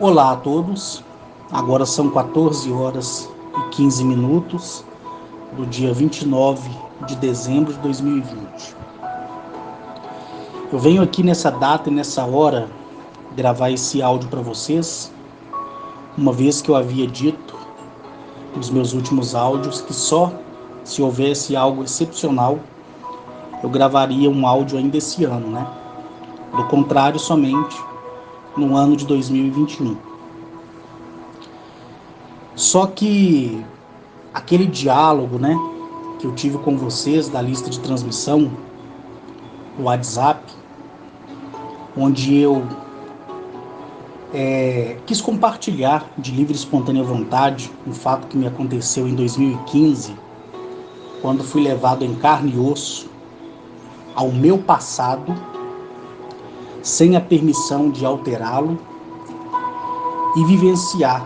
Olá a todos, agora são 14 horas e 15 minutos do dia 29 de dezembro de 2020. Eu venho aqui nessa data e nessa hora gravar esse áudio para vocês, uma vez que eu havia dito nos meus últimos áudios que só se houvesse algo excepcional eu gravaria um áudio ainda esse ano, né? Do contrário, somente no ano de 2021. Só que aquele diálogo, né, que eu tive com vocês da lista de transmissão, o WhatsApp, onde eu quis compartilhar de livre e espontânea vontade um fato que me aconteceu em 2015, quando fui levado em carne e osso ao meu passado, sem a permissão de alterá-lo e vivenciar.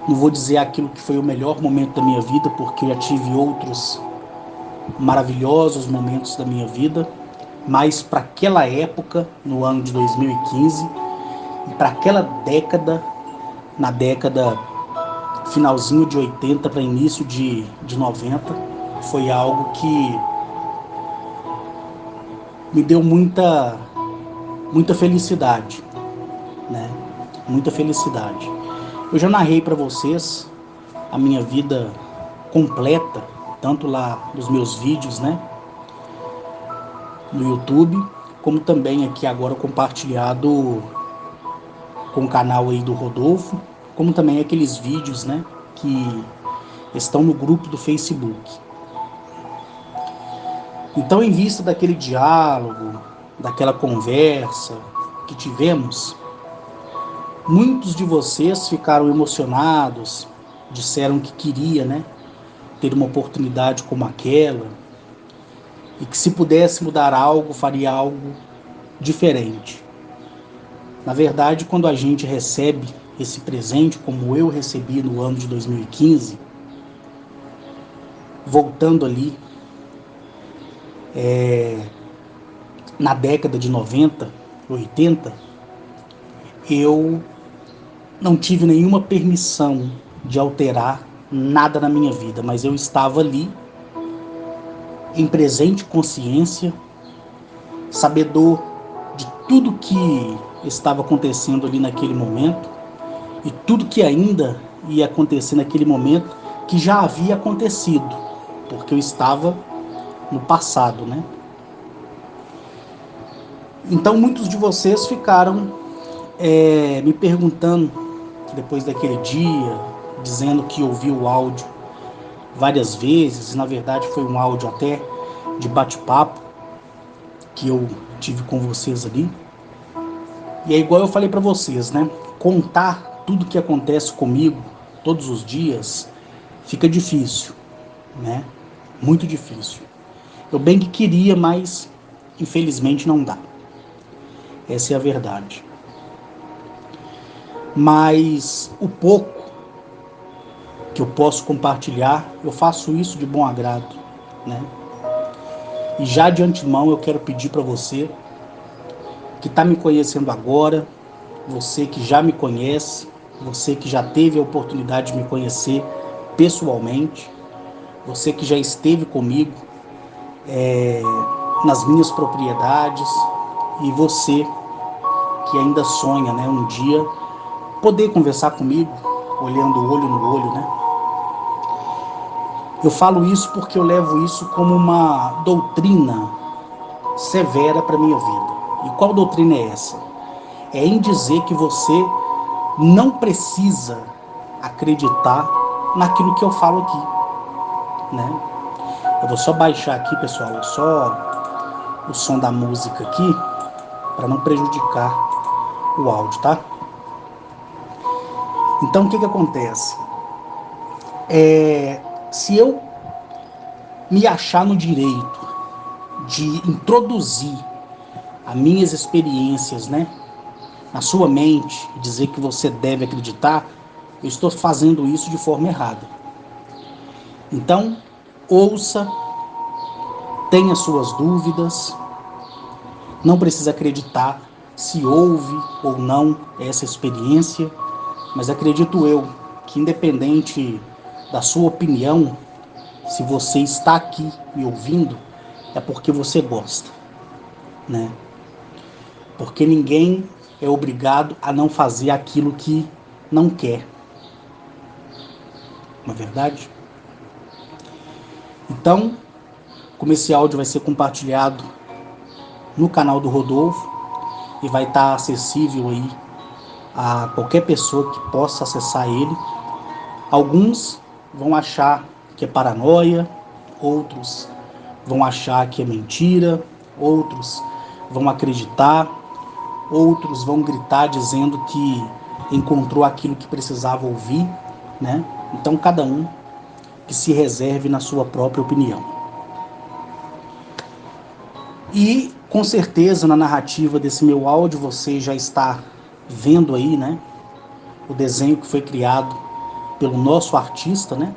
Não vou dizer aquilo que foi o melhor momento da minha vida, porque eu já tive outros maravilhosos momentos da minha vida, mas para aquela época, no ano de 2015, e para aquela década, na década finalzinho de 80 para início de 90, foi algo que me deu muita felicidade, né? Muita felicidade. Eu já narrei para vocês a minha vida completa, tanto lá nos meus vídeos, né, no YouTube, como também aqui agora compartilhado com o canal aí do Rodolfo, como também aqueles vídeos, né, que estão no grupo do Facebook. Então, em vista daquele diálogo, daquela conversa que tivemos, muitos de vocês ficaram emocionados, disseram que queria, né, ter uma oportunidade como aquela, e que se pudesse mudar algo, faria algo diferente. Na verdade, quando a gente recebe esse presente, como eu recebi no ano de 2015, voltando ali na década de 90, 80, eu não tive nenhuma permissão de alterar nada na minha vida, mas eu estava ali, em presente consciência, sabedor de tudo que estava acontecendo ali naquele momento e tudo que ainda ia acontecer naquele momento que já havia acontecido, porque eu estava no passado, né? Então muitos de vocês ficaram me perguntando depois daquele dia, dizendo que ouviu o áudio várias vezes, e na verdade foi um áudio até de bate-papo que eu tive com vocês ali. E é igual eu falei para vocês, né? Contar tudo que acontece comigo todos os dias fica difícil, né? Muito difícil. Eu bem que queria, mas infelizmente não dá. Essa é a verdade. Mas o pouco que eu posso compartilhar, eu faço isso de bom agrado, né? E já de antemão eu quero pedir para você que está me conhecendo agora, você que já me conhece, você que já teve a oportunidade de me conhecer pessoalmente, você que já esteve comigo nas minhas propriedades, e você que ainda sonha, né, um dia poder conversar comigo, olhando o olho no olho, né? Eu falo isso porque eu levo isso como uma doutrina severa para minha vida. E qual doutrina é essa? É em dizer que você não precisa acreditar naquilo que eu falo aqui, né? Eu vou só baixar aqui, pessoal, só o som da música aqui, para não prejudicar o áudio, tá? Então, o que acontece? Se eu me achar no direito de introduzir as minhas experiências, né, na sua mente, e dizer que você deve acreditar, eu estou fazendo isso de forma errada. Então, ouça, tenha suas dúvidas, não precisa acreditar, se houve ou não essa experiência, mas acredito eu que, independente da sua opinião, se você está aqui me ouvindo, é porque você gosta, né? Porque ninguém é obrigado a não fazer aquilo que não quer, não é verdade? Então, como esse áudio vai ser compartilhado no canal do Rodolfo e vai estar acessível aí a qualquer pessoa que possa acessar ele, alguns vão achar que é paranoia, outros vão achar que é mentira, outros vão acreditar, outros vão gritar dizendo que encontrou aquilo que precisava ouvir, né? Então cada um que se reserve na sua própria opinião. E com certeza na narrativa desse meu áudio você já está vendo aí, né, o desenho que foi criado pelo nosso artista, né,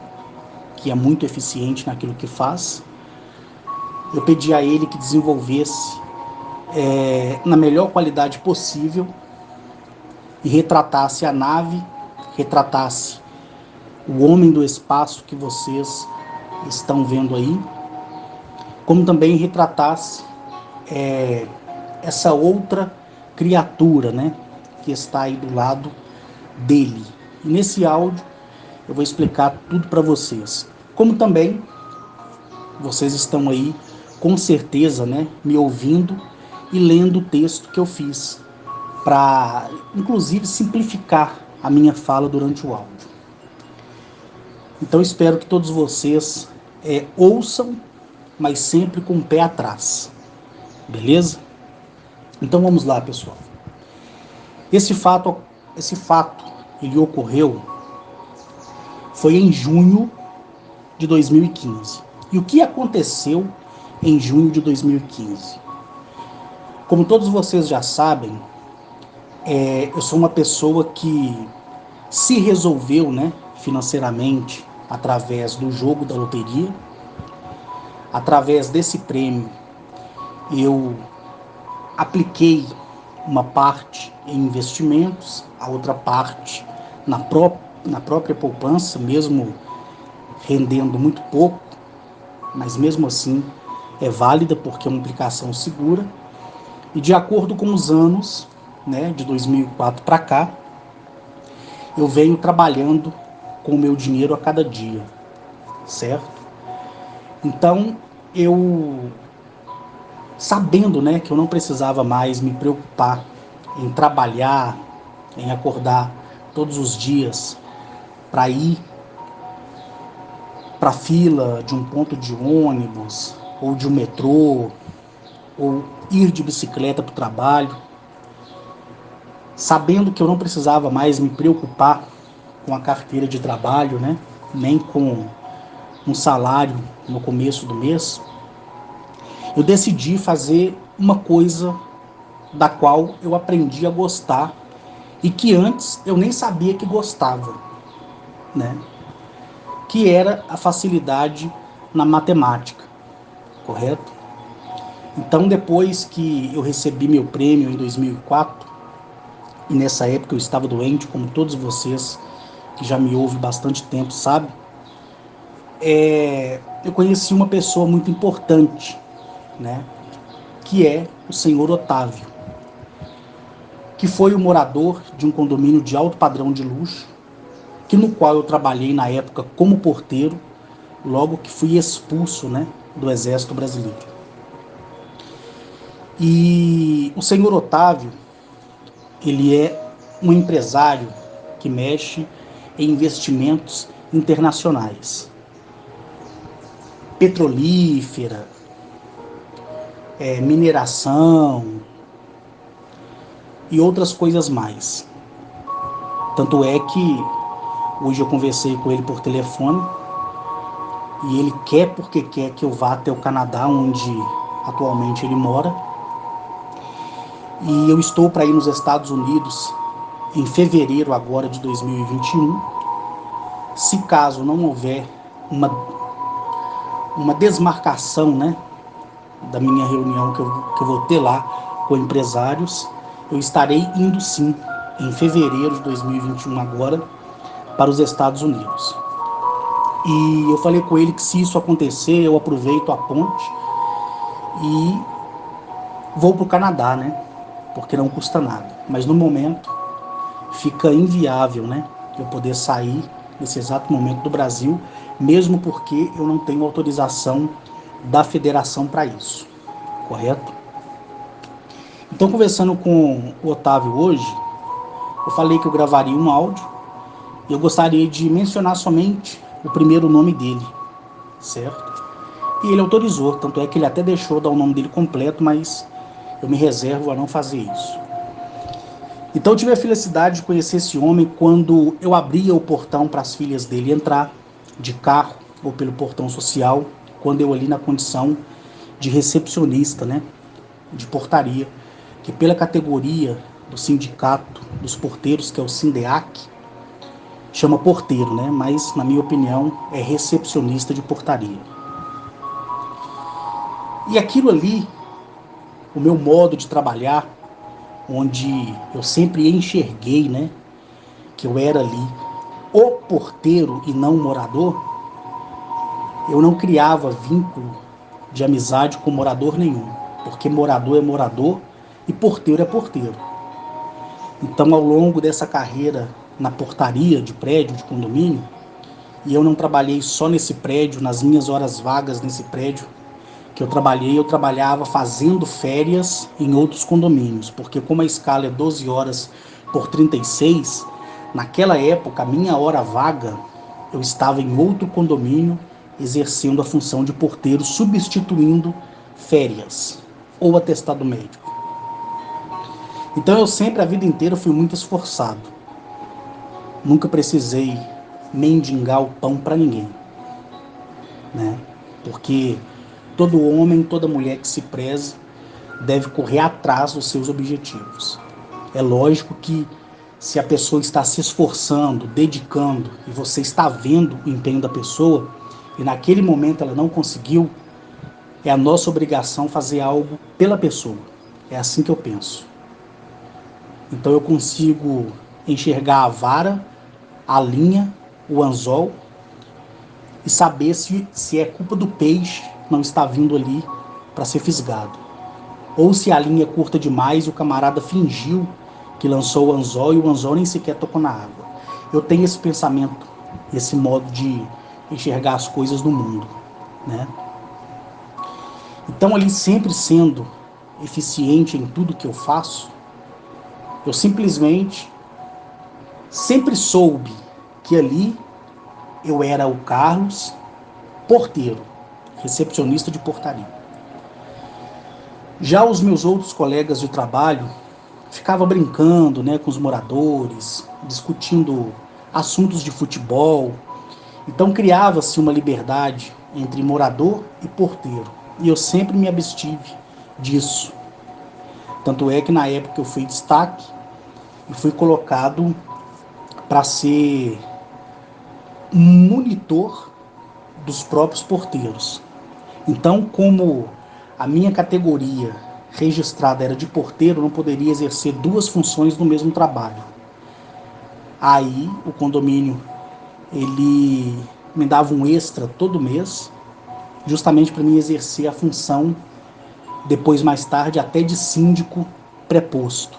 que é muito eficiente naquilo que faz. Eu pedi a ele que desenvolvesse na melhor qualidade possível e retratasse a nave, retratasse o homem do espaço que vocês estão vendo aí, como também retratasse essa outra criatura, né, que está aí do lado dele. E nesse áudio eu vou explicar tudo para vocês. Como também vocês estão aí, com certeza, né, me ouvindo e lendo o texto que eu fiz, para, inclusive, simplificar a minha fala durante o áudio. Então, espero que todos vocês ouçam, mas sempre com o pé atrás. Beleza? Então, vamos lá, pessoal. Esse fato, ele ocorreu, foi em junho de 2015. E o que aconteceu em junho de 2015? Como todos vocês já sabem, eu sou uma pessoa que se resolveu, né, financeiramente através do jogo da loteria. Através desse prêmio, eu apliquei uma parte em investimentos, a outra parte na própria poupança, mesmo rendendo muito pouco, mas mesmo assim é válida porque é uma aplicação segura. E de acordo com os anos, né, de 2004 para cá, eu venho trabalhando com o meu dinheiro a cada dia, certo? Então, eu, sabendo, né, que eu não precisava mais me preocupar em trabalhar, em acordar todos os dias para ir para a fila de um ponto de ônibus ou de um metrô, ou ir de bicicleta para o trabalho, sabendo que eu não precisava mais me preocupar com a carteira de trabalho, né, nem com um salário no começo do mês, eu decidi fazer uma coisa da qual eu aprendi a gostar e que antes eu nem sabia que gostava, né? Que era a facilidade na matemática, correto? Então, depois que eu recebi meu prêmio em 2004, e nessa época eu estava doente, como todos vocês que já me ouvem bastante tempo sabem, eu conheci uma pessoa muito importante, né? Que é o senhor Otávio, que foi o morador de um condomínio de alto padrão de luxo, que no qual eu trabalhei na época como porteiro, logo que fui expulso, né, do Exército Brasileiro. E o senhor Otávio, ele é um empresário que mexe em investimentos internacionais, petrolífera, mineração e outras coisas mais. Tanto é que hoje eu conversei com ele por telefone e ele quer porque quer que eu vá até o Canadá, onde atualmente ele mora. E eu estou para ir nos Estados Unidos em fevereiro agora de 2021. Se caso não houver uma desmarcação, né, da minha reunião que eu vou ter lá com empresários, eu estarei indo sim, em fevereiro de 2021 agora, para os Estados Unidos. E eu falei com ele que se isso acontecer, eu aproveito a ponte e vou para o Canadá, né? Porque não custa nada. Mas no momento fica inviável, né? Eu poder sair nesse exato momento do Brasil, mesmo porque eu não tenho autorização da federação para isso, correto? Então, conversando com o Otávio hoje, eu falei que eu gravaria um áudio e eu gostaria de mencionar somente o primeiro nome dele, certo? E ele autorizou, tanto é que ele até deixou dar o nome dele completo, mas eu me reservo a não fazer isso. Então eu tive a felicidade de conhecer esse homem quando eu abria o portão para as filhas dele entrar, de carro ou pelo portão social, quando eu ali na condição de recepcionista, né, de portaria, que pela categoria do sindicato dos porteiros, que é o SINDEAC, chama porteiro, né, mas na minha opinião é recepcionista de portaria. E aquilo ali, o meu modo de trabalhar, onde eu sempre enxerguei, né, que eu era ali o porteiro e não o morador, eu não criava vínculo de amizade com morador nenhum, porque morador é morador e porteiro é porteiro. Então, ao longo dessa carreira na portaria de prédio, de condomínio, e eu não trabalhei só nesse prédio, nas minhas horas vagas nesse prédio que eu trabalhava fazendo férias em outros condomínios, porque como a escala é 12 horas por 36, naquela época, a minha hora vaga, eu estava em outro condomínio exercendo a função de porteiro, substituindo férias ou atestado médico. Então eu sempre, a vida inteira, fui muito esforçado. Nunca precisei mendigar o pão para ninguém, né? Porque todo homem, toda mulher que se preze deve correr atrás dos seus objetivos. É lógico que se a pessoa está se esforçando, dedicando, e você está vendo o empenho da pessoa, e naquele momento ela não conseguiu, é a nossa obrigação fazer algo pela pessoa. É assim que eu penso. Então eu consigo enxergar a vara, a linha, o anzol, e saber se é culpa do peixe não estar vindo ali para ser fisgado. Ou se a linha é curta demais e o camarada fingiu que lançou o anzol e o anzol nem sequer tocou na água. Eu tenho esse pensamento, esse modo de enxergar as coisas no mundo, né? Então, ali sempre sendo eficiente em tudo que eu faço, eu simplesmente sempre soube que ali eu era o Carlos, porteiro, recepcionista de portaria. Já os meus outros colegas de trabalho ficava brincando, né, com os moradores, discutindo assuntos de futebol. Então criava-se uma liberdade entre morador e porteiro. E eu sempre me abstive disso. Tanto é que na época eu fui destaque e fui colocado para ser monitor dos próprios porteiros. Então, como a minha categoria registrada era de porteiro, não poderia exercer duas funções no mesmo trabalho. Aí o condomínio ele me dava um extra todo mês, justamente para mim exercer a função depois mais tarde até de síndico preposto.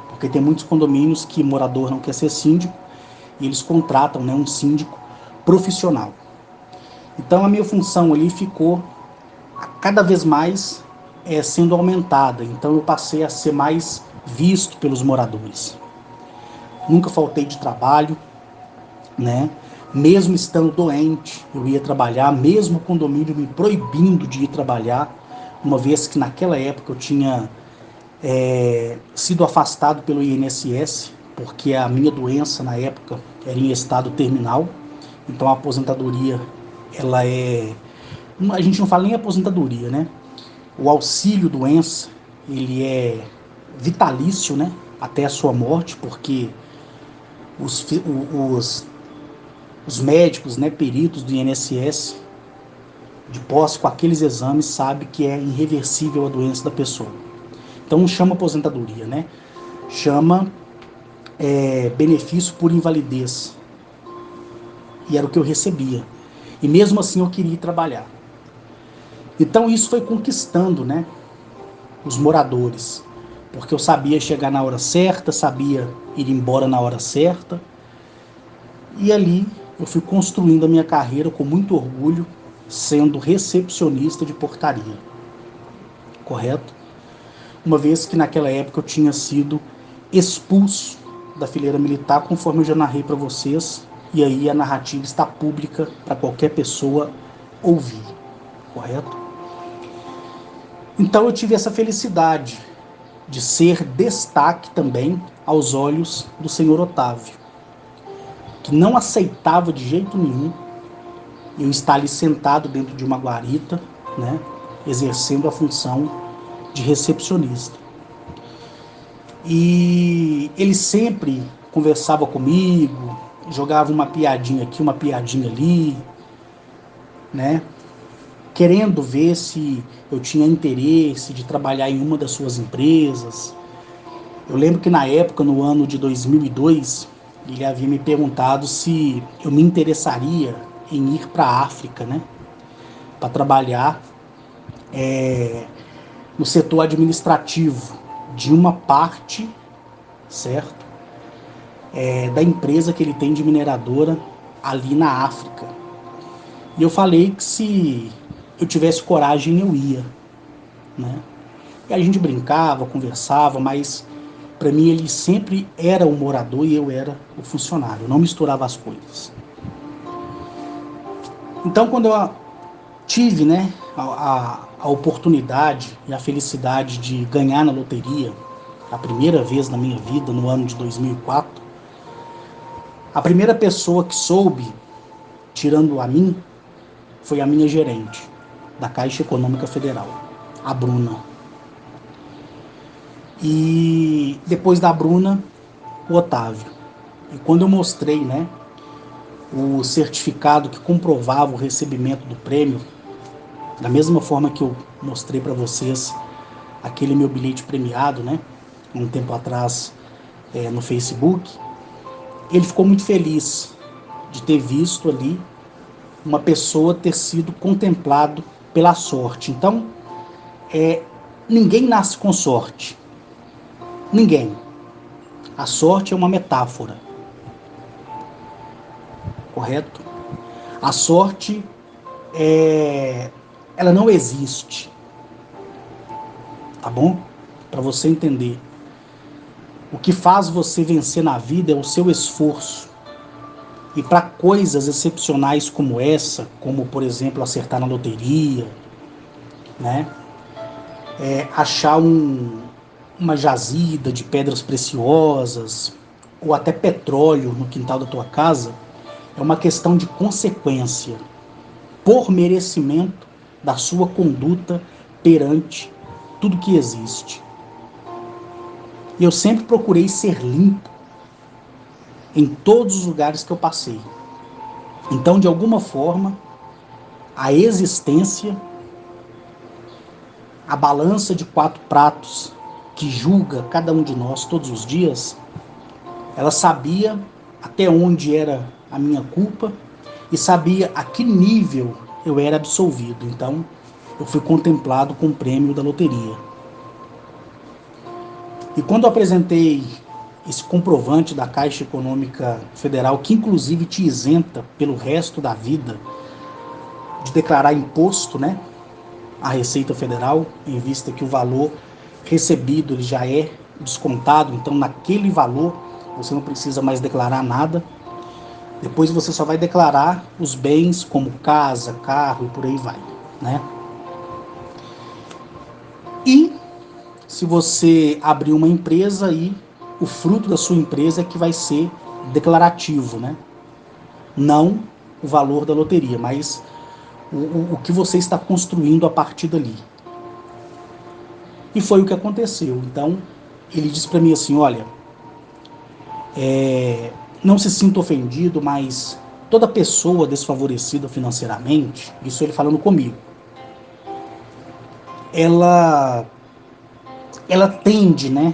Porque tem muitos condomínios que morador não quer ser síndico e eles contratam, né, um síndico profissional. Então a minha função ali ficou cada vez mais sendo aumentada. Então eu passei a ser mais visto pelos moradores. Nunca faltei de trabalho, né? Mesmo estando doente, eu ia trabalhar, mesmo o condomínio me proibindo de ir trabalhar, uma vez que naquela época eu tinha sido afastado pelo INSS, porque a minha doença na época era em estado terminal. Então a aposentadoria, ela é... A gente não fala nem aposentadoria, né? O auxílio doença, ele é vitalício, né? Até a sua morte, porque os médicos, né, peritos do INSS, de posse com aqueles exames, sabem que é irreversível a doença da pessoa. Então não chama aposentadoria, né? Chama benefício por invalidez. E era o que eu recebia. E mesmo assim eu queria ir trabalhar. Então isso foi conquistando, né, os moradores. Porque eu sabia chegar na hora certa, sabia ir embora na hora certa. E ali eu fui construindo a minha carreira com muito orgulho, sendo recepcionista de portaria. Correto? Uma vez que naquela época eu tinha sido expulso da fileira militar, conforme eu já narrei para vocês, e aí a narrativa está pública para qualquer pessoa ouvir, correto? Então eu tive essa felicidade de ser destaque também aos olhos do senhor Otávio, que não aceitava de jeito nenhum eu estar ali sentado dentro de uma guarita, né, exercendo a função de recepcionista. E ele sempre conversava comigo, jogava uma piadinha aqui, uma piadinha ali, né? Querendo ver se eu tinha interesse de trabalhar em uma das suas empresas. Eu lembro que na época, no ano de 2002, ele havia me perguntado se eu me interessaria em ir para a África, né? Para trabalhar no setor administrativo de uma parte, certo? Da empresa que ele tem de mineradora ali na África. E eu falei que se eu tivesse coragem eu ia, né? E a gente brincava, conversava, mas para mim ele sempre era o morador e eu era o funcionário. Eu não misturava as coisas. Então quando eu tive, né, a oportunidade e a felicidade de ganhar na loteria, a primeira vez na minha vida, no ano de 2004, a primeira pessoa que soube, tirando a mim, foi a minha gerente da Caixa Econômica Federal, a Bruna. E depois da Bruna, o Otávio. E quando eu mostrei, né, o certificado que comprovava o recebimento do prêmio, da mesma forma que eu mostrei para vocês aquele meu bilhete premiado, né, um tempo atrás no Facebook, ele ficou muito feliz de ter visto ali uma pessoa ter sido contemplado pela sorte. Então, ninguém nasce com sorte. Ninguém. A sorte é uma metáfora. Correto? A sorte, ela não existe. Tá bom? Para você entender. O que faz você vencer na vida é o seu esforço. E para coisas excepcionais como essa, como por exemplo acertar na loteria, né? Achar uma jazida de pedras preciosas ou até petróleo no quintal da tua casa, é uma questão de consequência, por merecimento da sua conduta perante tudo que existe. E eu sempre procurei ser limpo em todos os lugares que eu passei. Então, de alguma forma, a existência, a balança de 4 pratos que julga cada um de nós todos os dias, ela sabia até onde era a minha culpa e sabia a que nível eu era absolvido. Então, eu fui contemplado com o prêmio da loteria. E quando eu apresentei esse comprovante da Caixa Econômica Federal, que inclusive te isenta pelo resto da vida de declarar imposto, né, à Receita Federal, em vista que o valor recebido ele já é descontado, então naquele valor você não precisa mais declarar nada. Depois você só vai declarar os bens como casa, carro e por aí vai, né? E se você abrir uma empresa aí, o fruto da sua empresa é que vai ser declarativo, né? Não o valor da loteria, mas o que você está construindo a partir dali. E foi o que aconteceu. Então, ele disse para mim assim, olha, não se sinta ofendido, mas toda pessoa desfavorecida financeiramente, isso ele falando comigo, ela ela tende, né,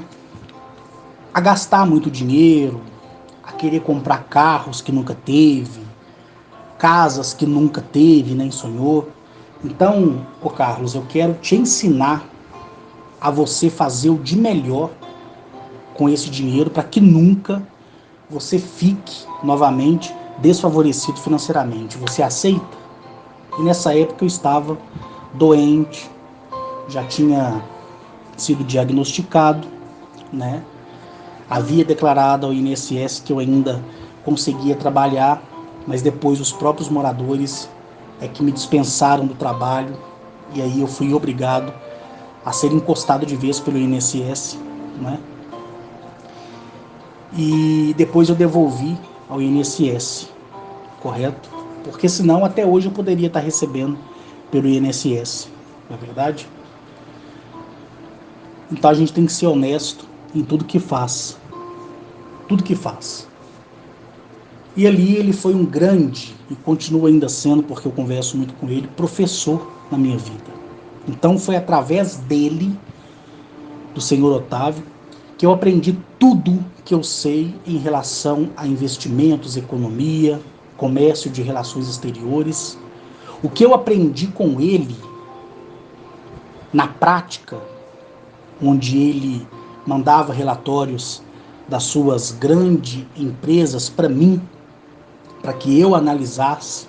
a gastar muito dinheiro, a querer comprar carros que nunca teve, casas que nunca teve, nem sonhou. Então, ô Carlos, eu quero te ensinar a você fazer o de melhor com esse dinheiro para que nunca você fique novamente desfavorecido financeiramente. Você aceita? E nessa época eu estava doente, já tinha sido diagnosticado, né? Havia declarado ao INSS que eu ainda conseguia trabalhar, mas depois os próprios moradores é que me dispensaram do trabalho e aí eu fui obrigado a ser encostado de vez pelo INSS, né? E depois eu devolvi ao INSS, correto? Porque senão até hoje eu poderia estar recebendo pelo INSS, não é verdade? Então a gente tem que ser honesto em tudo que faz, tudo que faz. E ali ele foi um grande, e continua ainda sendo, porque eu converso muito com ele, professor na minha vida. Então foi através dele, do senhor Otávio, que eu aprendi tudo que eu sei em relação a investimentos, economia, comércio de relações exteriores. O que eu aprendi com ele, na prática, onde ele mandava relatórios das suas grandes empresas para mim, para que eu analisasse,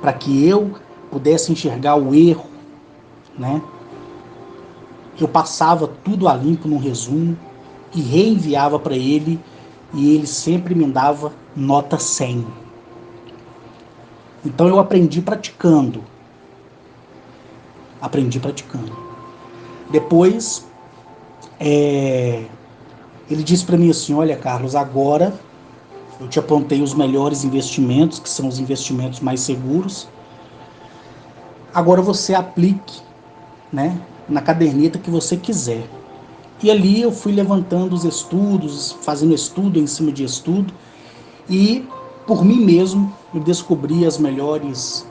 para que eu pudesse enxergar o erro, né? Eu passava tudo a limpo num resumo e reenviava para ele e ele sempre me dava nota 100. Então eu aprendi praticando. Aprendi praticando. Depois, ele disse para mim assim, olha Carlos, agora eu te apontei os melhores investimentos, que são os investimentos mais seguros. Agora você aplique, né, na caderneta que você quiser. E ali eu fui levantando os estudos, fazendo estudo em cima de estudo, e por mim mesmo eu descobri as melhores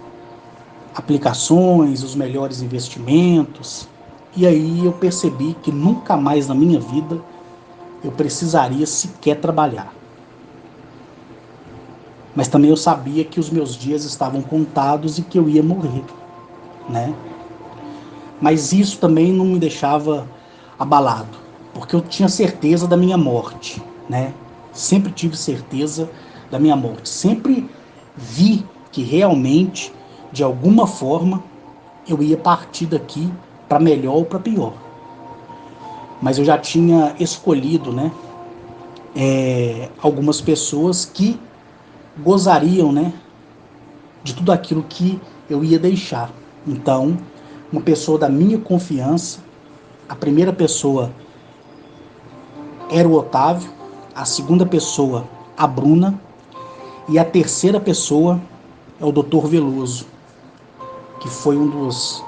aplicações, os melhores investimentos. E aí eu percebi que nunca mais na minha vida eu precisaria sequer trabalhar. Mas também eu sabia que os meus dias estavam contados e que eu ia morrer, né? Mas isso também não me deixava abalado, porque eu tinha certeza da minha morte, né? Sempre tive certeza da minha morte. Sempre vi que realmente, de alguma forma, eu ia partir daqui para melhor ou para pior. Mas eu já tinha escolhido, né? Algumas pessoas que gozariam, né? De tudo aquilo que eu ia deixar. Então, uma pessoa da minha confiança, a primeira pessoa era o Otávio, a segunda pessoa a Bruna e a terceira pessoa é o Dr. Veloso, que foi um dos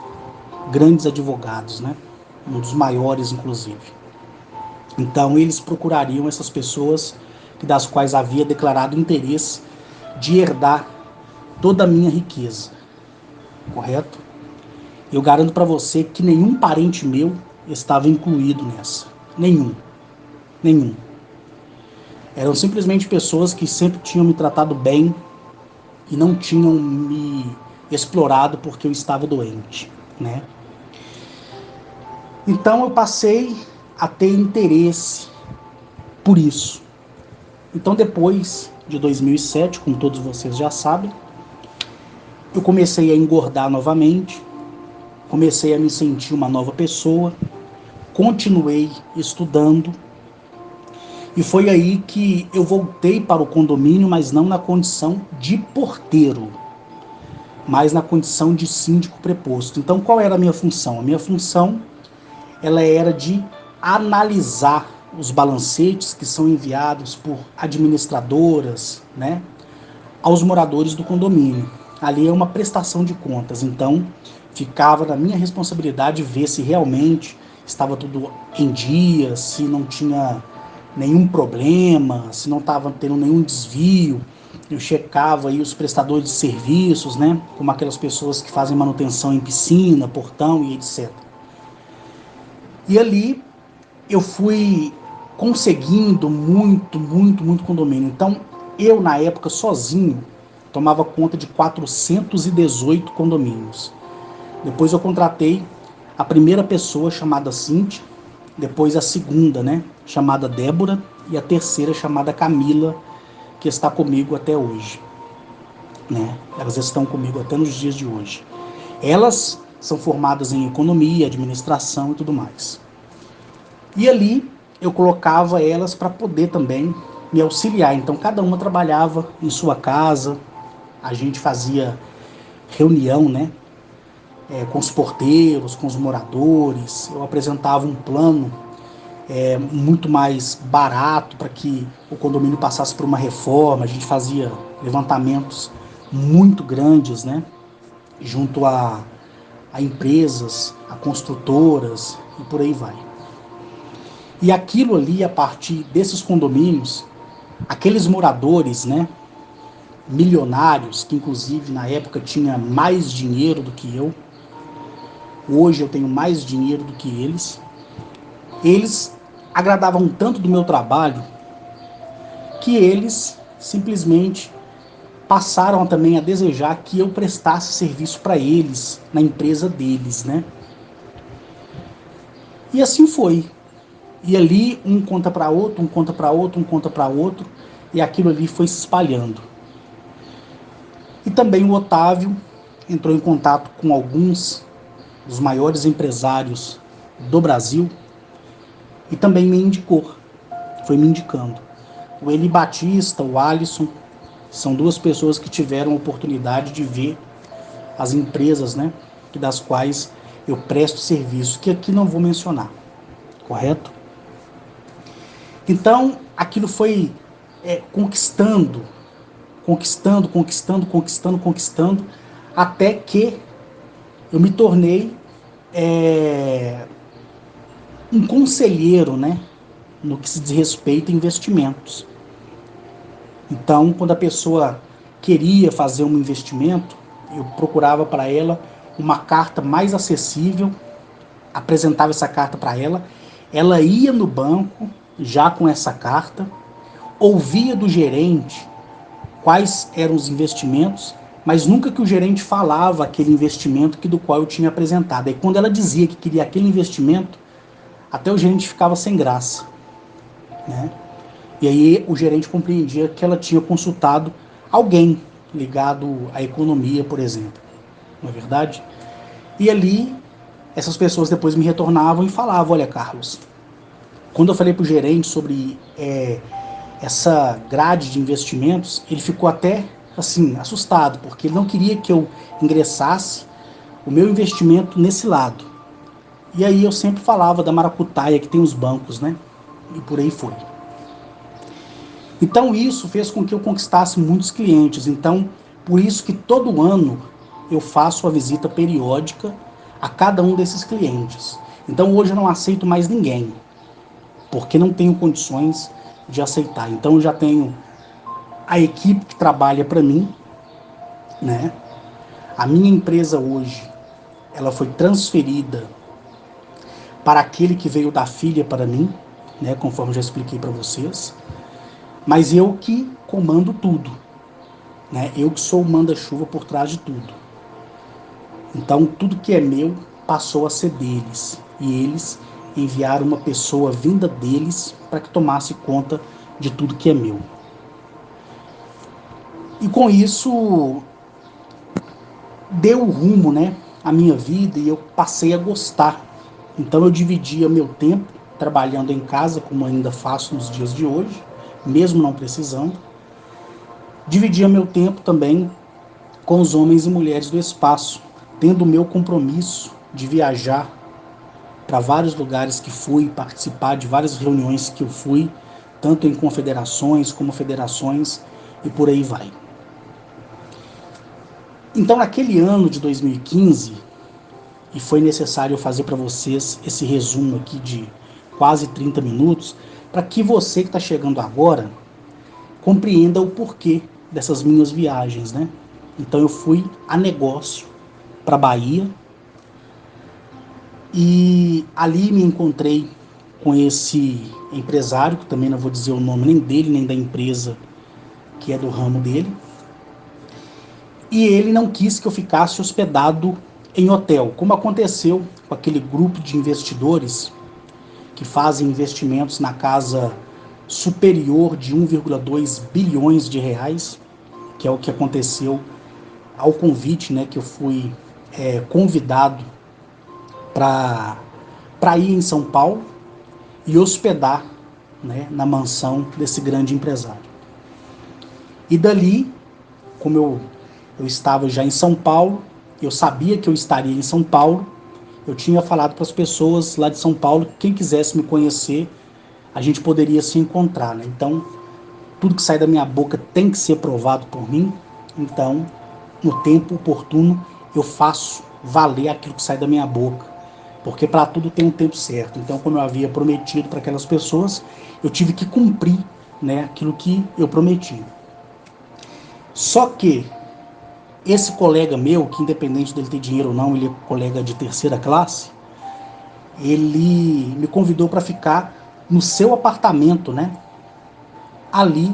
grandes advogados, né? Um dos maiores, inclusive. Então eles procurariam essas pessoas das quais havia declarado interesse de herdar toda a minha riqueza, correto? Eu garanto para você que nenhum parente meu estava incluído nessa, nenhum. Eram simplesmente pessoas que sempre tinham me tratado bem e não tinham me explorado porque eu estava doente, né? Então eu passei a ter interesse por isso. Então depois de 2007, como todos vocês já sabem, eu comecei a engordar novamente, comecei a me sentir uma nova pessoa, continuei estudando e foi aí que eu voltei para o condomínio, mas não na condição de porteiro, mas na condição de síndico preposto. Então qual era a minha função? A minha função ela era de analisar os balancetes que são enviados por administradoras, né, aos moradores do condomínio. Ali é uma prestação de contas, então ficava na minha responsabilidade ver se realmente estava tudo em dia, se não tinha nenhum problema, se não estava tendo nenhum desvio. Eu checava aí os prestadores de serviços, né, como aquelas pessoas que fazem manutenção em piscina, portão e etc. E ali eu fui conseguindo muito condomínio. Então, eu, na época, sozinho, tomava conta de 418 condomínios. Depois eu contratei a primeira pessoa, chamada Cíntia, depois a segunda, né, chamada Débora, e a terceira, chamada Camila, que está comigo até hoje, né? Elas estão comigo até nos dias de hoje. Elas são formadas em economia, administração e tudo mais. E ali eu colocava elas para poder também me auxiliar. Então cada uma trabalhava em sua casa, a gente fazia reunião, né? Com os porteiros, com os moradores. Eu apresentava um plano muito mais barato para que o condomínio passasse por uma reforma. A gente fazia levantamentos muito grandes, né? Junto a empresas, a construtoras e por aí vai. E aquilo ali, a partir desses condomínios, aqueles moradores, né, milionários, que inclusive na época tinha mais dinheiro do que eu, hoje eu tenho mais dinheiro do que eles agradavam tanto do meu trabalho que eles simplesmente passaram também a desejar que eu prestasse serviço para eles, na empresa deles, né? E assim foi. E ali um conta para outro, um conta para outro, um conta para outro, e aquilo ali foi se espalhando. E também o Otávio entrou em contato com alguns dos maiores empresários do Brasil e também me indicou, foi me indicando. O Eli Batista, o Alisson, são duas pessoas que tiveram a oportunidade de ver as empresas, né, das quais eu presto serviço, que aqui não vou mencionar, correto? Então, aquilo foi conquistando, conquistando, até que eu me tornei um conselheiro, né, no que se diz respeito a investimentos. Então, quando a pessoa queria fazer um investimento, eu procurava para ela uma carta mais acessível, apresentava essa carta para ela, ela ia no banco já com essa carta, ouvia do gerente quais eram os investimentos, mas nunca que o gerente falava aquele investimento do qual eu tinha apresentado. E quando ela dizia que queria aquele investimento, até o gerente ficava sem graça, né? E aí o gerente compreendia que ela tinha consultado alguém ligado à economia, por exemplo. Não é verdade? E ali, essas pessoas depois me retornavam e falavam: olha, Carlos, quando eu falei para o gerente sobre essa grade de investimentos, ele ficou até assim, assustado, porque ele não queria que eu ingressasse o meu investimento nesse lado. E aí eu sempre falava da maracutaia que tem os bancos, né? E por aí foi. Então isso fez com que eu conquistasse muitos clientes. Então, por isso que todo ano eu faço a visita periódica a cada um desses clientes. Então hoje eu não aceito mais ninguém, porque não tenho condições de aceitar. Então eu já tenho a equipe que trabalha para mim, né? A minha empresa hoje, ela foi transferida para aquele que veio da filha para mim, né? Conforme eu já expliquei para vocês. Mas eu que comando tudo, né? Eu que sou o manda-chuva por trás de tudo. Então, tudo que é meu passou a ser deles. E eles enviaram uma pessoa vinda deles para que tomasse conta de tudo que é meu. E com isso, deu rumo, né, à minha vida e eu passei a gostar. Então, eu dividia meu tempo trabalhando em casa, como ainda faço nos dias de hoje, mesmo não precisando. Dividia meu tempo também com os homens e mulheres do espaço, tendo o meu compromisso de viajar para vários lugares que fui, participar de várias reuniões que eu fui, tanto em confederações como federações e por aí vai. Então, naquele ano de 2015, e foi necessário eu fazer para vocês esse resumo aqui de quase 30 minutos, para que você que está chegando agora compreenda o porquê dessas minhas viagens, né? Então eu fui a negócio para Bahia e ali me encontrei com esse empresário, que também não vou dizer o nome nem dele, nem da empresa que é do ramo dele. E ele não quis que eu ficasse hospedado em hotel, como aconteceu com aquele grupo de investidores que fazem investimentos na casa superior de 1,2 bilhões de reais, que é o que aconteceu ao convite, né, que eu fui convidado para ir em São Paulo e hospedar, né, na mansão desse grande empresário. E dali, como eu estava já em São Paulo, eu sabia que eu estaria em São Paulo, eu tinha falado para as pessoas lá de São Paulo que quem quisesse me conhecer, a gente poderia se encontrar, né? Então, tudo que sai da minha boca tem que ser provado por mim. Então, no tempo oportuno, eu faço valer aquilo que sai da minha boca. Porque para tudo tem um tempo certo. Então, como eu havia prometido para aquelas pessoas, eu tive que cumprir, né, aquilo que eu prometi. Só que esse colega meu, que independente dele ter dinheiro ou não, ele é colega de terceira classe, ele me convidou para ficar no seu apartamento, né, ali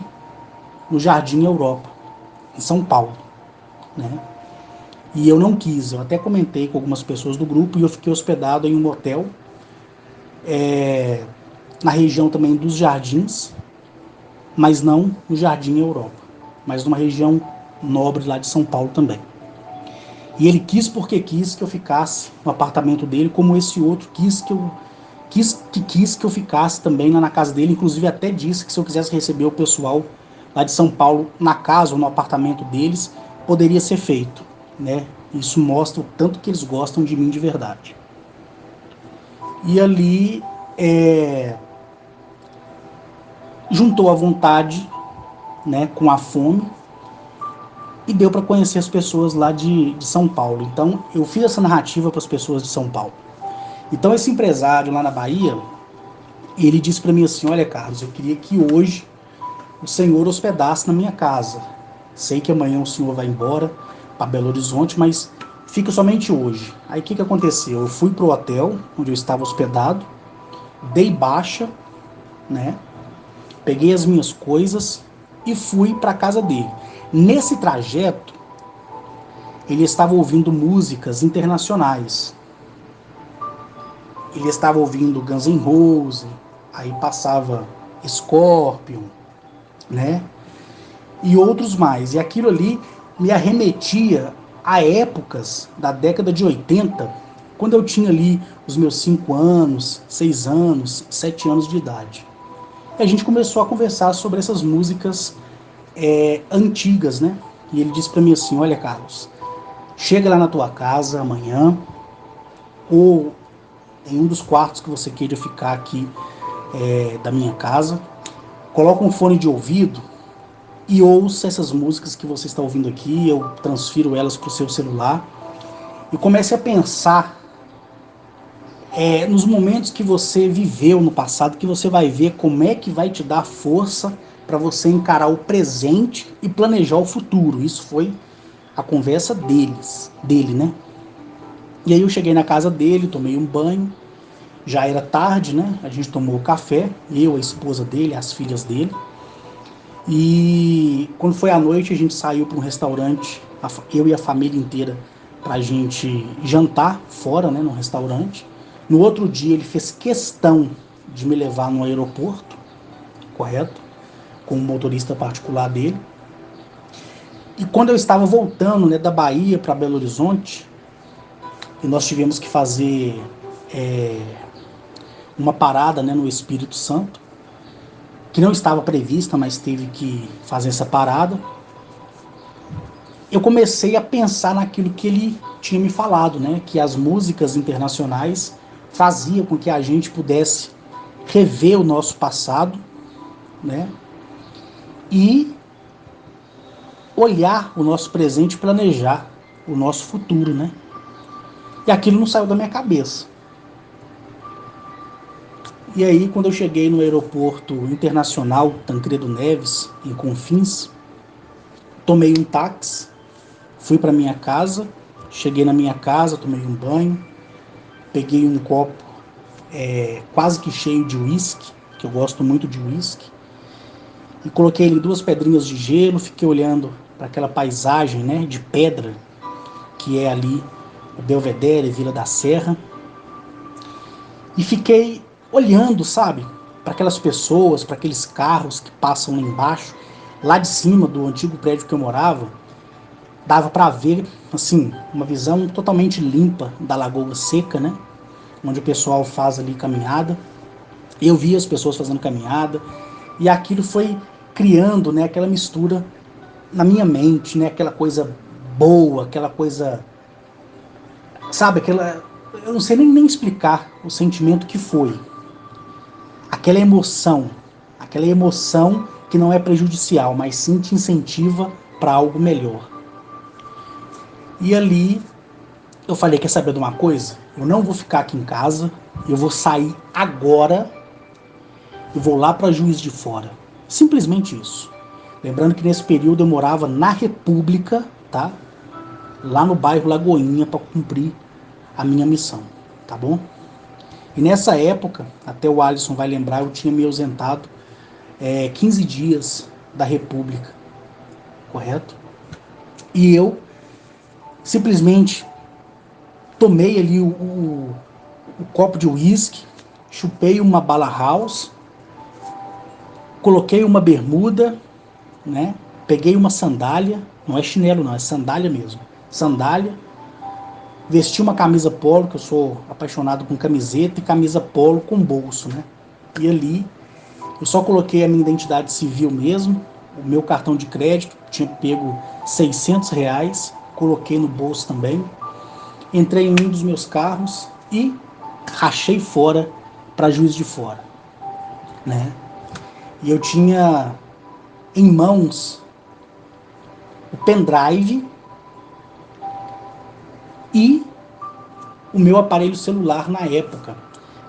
no Jardim Europa, em São Paulo, né? E eu não quis, eu até comentei com algumas pessoas do grupo e eu fiquei hospedado em um hotel na região também dos Jardins, mas não no Jardim Europa, mas numa região nobre lá de São Paulo também. E ele quis porque quis que eu ficasse no apartamento dele, como esse outro quis que eu ficasse também lá na casa dele, inclusive até disse que se eu quisesse receber o pessoal lá de São Paulo na casa ou no apartamento deles, poderia ser feito, né? Isso mostra o tanto que eles gostam de mim de verdade. E ali juntou a vontade, né, com a fome e deu para conhecer as pessoas lá de São Paulo. Então eu fiz essa narrativa para as pessoas de São Paulo. Então esse empresário lá na Bahia, ele disse para mim assim: olha, Carlos, eu queria que hoje o senhor hospedasse na minha casa. Sei que amanhã o senhor vai embora para Belo Horizonte, mas fica somente hoje. Aí o que aconteceu? Eu fui pro hotel onde eu estava hospedado, dei baixa, né? Peguei as minhas coisas e fui para a casa dele. Nesse trajeto, ele estava ouvindo músicas internacionais. Ele estava ouvindo Guns N' Roses, aí passava Scorpion, né? E outros mais. E aquilo ali me arremetia a épocas da década de 80, quando eu tinha ali os meus 5 anos, 6 anos, 7 anos de idade. E a gente começou a conversar sobre essas músicas antigas, né? E ele disse para mim assim: olha, Carlos, chega lá na tua casa amanhã, ou em um dos quartos que você queira ficar aqui da minha casa, coloca um fone de ouvido e ouça essas músicas que você está ouvindo aqui, eu transfiro elas para o seu celular, e comece a pensar nos momentos que você viveu no passado, que você vai ver como é que vai te dar força para você encarar o presente e planejar o futuro. Isso foi a conversa dele, né? E aí eu cheguei na casa dele, tomei um banho, já era tarde, né? A gente tomou café, eu, a esposa dele, as filhas dele. E quando foi à noite, a gente saiu para um restaurante, eu e a família inteira, para a gente jantar fora, né, no restaurante. No outro dia, ele fez questão de me levar no aeroporto, correto? Com o motorista particular dele. E quando eu estava voltando, né, da Bahia para Belo Horizonte, e nós tivemos que fazer uma parada, né, no Espírito Santo, que não estava prevista, mas teve que fazer essa parada. Eu comecei a pensar naquilo que ele tinha me falado, né? Que as músicas internacionais faziam com que a gente pudesse rever o nosso passado, né? E olhar o nosso presente e planejar o nosso futuro, né? E aquilo não saiu da minha cabeça. E aí, quando eu cheguei no aeroporto internacional Tancredo Neves, em Confins, tomei um táxi, fui para minha casa, cheguei na minha casa, tomei um banho, peguei um copo quase que cheio de uísque, que eu gosto muito de uísque, e coloquei ali 2 pedrinhas de gelo, fiquei olhando para aquela paisagem, né, de pedra, que é ali o Belvedere, Vila da Serra, e fiquei olhando, sabe, para aquelas pessoas, para aqueles carros que passam lá embaixo, lá de cima do antigo prédio que eu morava, dava para ver, assim, uma visão totalmente limpa da Lagoa Seca, né, onde o pessoal faz ali caminhada. Eu via as pessoas fazendo caminhada, e aquilo foi criando, né, aquela mistura na minha mente, né, aquela coisa boa, aquela coisa, sabe, aquela, eu não sei nem explicar o sentimento que foi. Aquela emoção que não é prejudicial, mas sim te incentiva para algo melhor. E ali eu falei, quer saber de uma coisa? Eu não vou ficar aqui em casa, eu vou sair agora e vou lá para Juiz de Fora. Simplesmente isso. Lembrando que nesse período eu morava na República, tá? Lá no bairro Lagoinha, para cumprir a minha missão, tá bom? E nessa época, até o Alisson vai lembrar, eu tinha me ausentado 15 dias da República, correto? E eu simplesmente tomei ali o copo de uísque, chupei uma bala house, coloquei uma bermuda, né? Peguei uma sandália, não é chinelo não, é sandália mesmo. Sandália, vesti uma camisa polo, que eu sou apaixonado com camiseta, e camisa polo com bolso, né? E ali eu só coloquei a minha identidade civil mesmo, o meu cartão de crédito, tinha pego R$ 600, coloquei no bolso também, entrei em um dos meus carros e rachei fora para Juiz de Fora, né? E eu tinha em mãos o pendrive e o meu aparelho celular na época,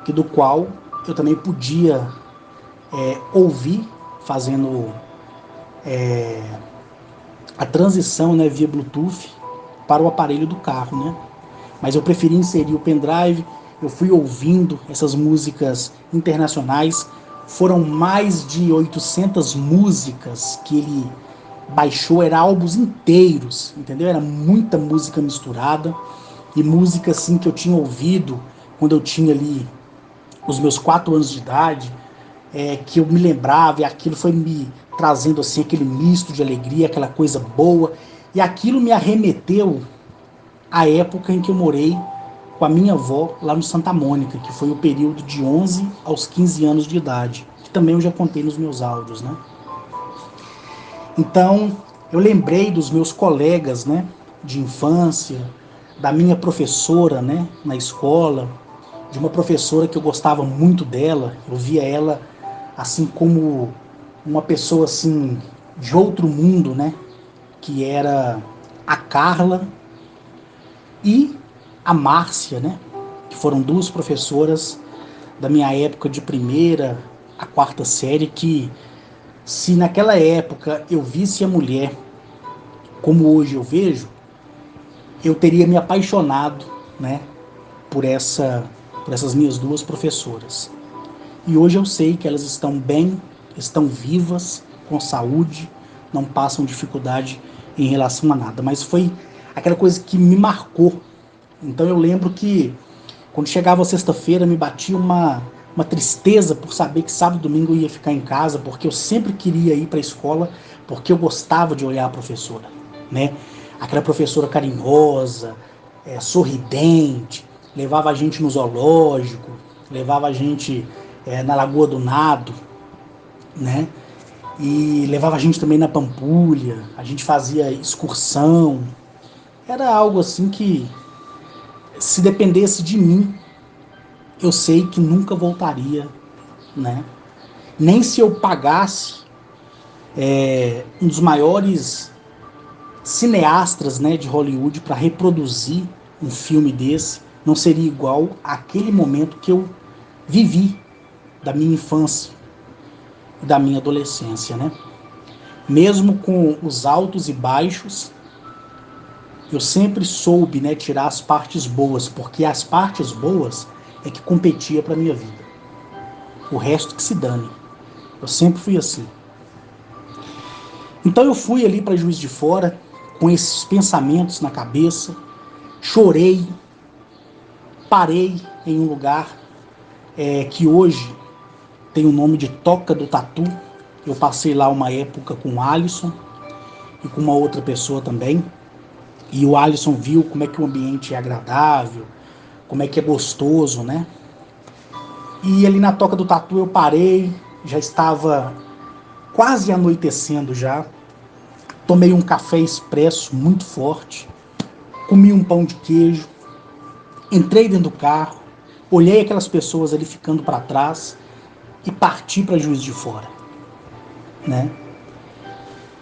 que do qual eu também podia ouvir, fazendo a transição, né, via Bluetooth para o aparelho do carro, né? Mas eu preferi inserir o pendrive, eu fui ouvindo essas músicas internacionais, foram mais de 800 músicas que ele baixou, eram álbuns inteiros, entendeu? Era muita música misturada, e música assim que eu tinha ouvido quando eu tinha ali os meus 4 anos de idade, que eu me lembrava, e aquilo foi me trazendo assim aquele misto de alegria, aquela coisa boa, e aquilo me arremeteu à época em que eu morei com a minha avó lá no Santa Mônica, que foi o período de 11 aos 15 anos de idade, que também eu já contei nos meus áudios, né? Então, eu lembrei dos meus colegas, né, de infância, da minha professora, né, na escola, de uma professora que eu gostava muito dela, eu via ela assim como uma pessoa assim de outro mundo, né, que era a Carla e a Márcia, né, que foram 2 professoras da minha época de primeira a 4ª série, que se naquela época eu visse a mulher como hoje eu vejo, eu teria me apaixonado, né, por essas minhas 2 professoras. E hoje eu sei que elas estão bem, estão vivas, com saúde, não passam dificuldade em relação a nada. Mas foi aquela coisa que me marcou. Então eu lembro que quando chegava a sexta-feira me batia uma tristeza por saber que sábado e domingo eu ia ficar em casa, porque eu sempre queria ir para a escola, porque eu gostava de olhar a professora, né? Aquela professora carinhosa, sorridente, levava a gente no zoológico, levava a gente na Lagoa do Nado, né? E levava a gente também na Pampulha, a gente fazia excursão. Era algo assim que, se dependesse de mim, eu sei que nunca voltaria, né? Nem se eu pagasse um dos maiores cineastas, né, de Hollywood para reproduzir um filme desse, não seria igual àquele momento que eu vivi da minha infância e da minha adolescência, né? Mesmo com os altos e baixos, eu sempre soube, né, tirar as partes boas, porque as partes boas é que competia para minha vida. O resto que se dane. Eu sempre fui assim. Então eu fui ali para Juiz de Fora, com esses pensamentos na cabeça, chorei, parei em um lugar que hoje tem o nome de Toca do Tatu. Eu passei lá uma época com o Alisson e com uma outra pessoa também. E o Alisson viu como é que o ambiente é agradável, como é que é gostoso, né? E ali na Toca do Tatu eu parei, já estava quase anoitecendo já. Tomei um café expresso muito forte, comi um pão de queijo, entrei dentro do carro, olhei aquelas pessoas ali ficando para trás e parti para Juiz de Fora, né?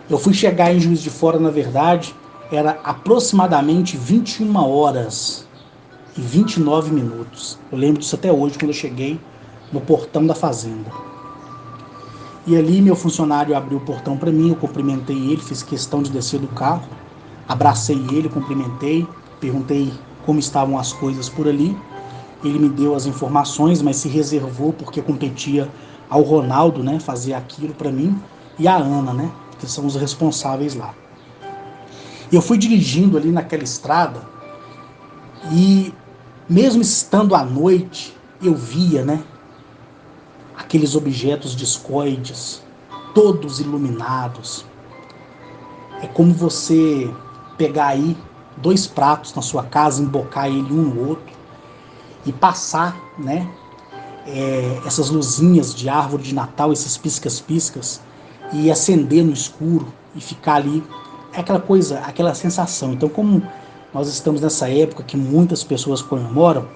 Eu fui chegar em Juiz de Fora, na verdade, era aproximadamente 21h29. Eu lembro disso até hoje, quando eu cheguei no portão da fazenda. E ali meu funcionário abriu o portão para mim, eu cumprimentei ele, fiz questão de descer do carro, abracei ele, cumprimentei, perguntei como estavam as coisas por ali. Ele me deu as informações, mas se reservou porque competia ao Ronaldo, né, fazer aquilo para mim, e a Ana, né, que são os responsáveis lá. Eu fui dirigindo ali naquela estrada e mesmo estando à noite, eu via, né, aqueles objetos discoides, todos iluminados. É como você pegar aí 2 pratos na sua casa, embocar ele um no outro e passar, né, essas luzinhas de árvore de Natal, esses piscas-piscas, e acender no escuro e ficar ali. É aquela coisa, aquela sensação. Então, como nós estamos nessa época que muitas pessoas comemoram,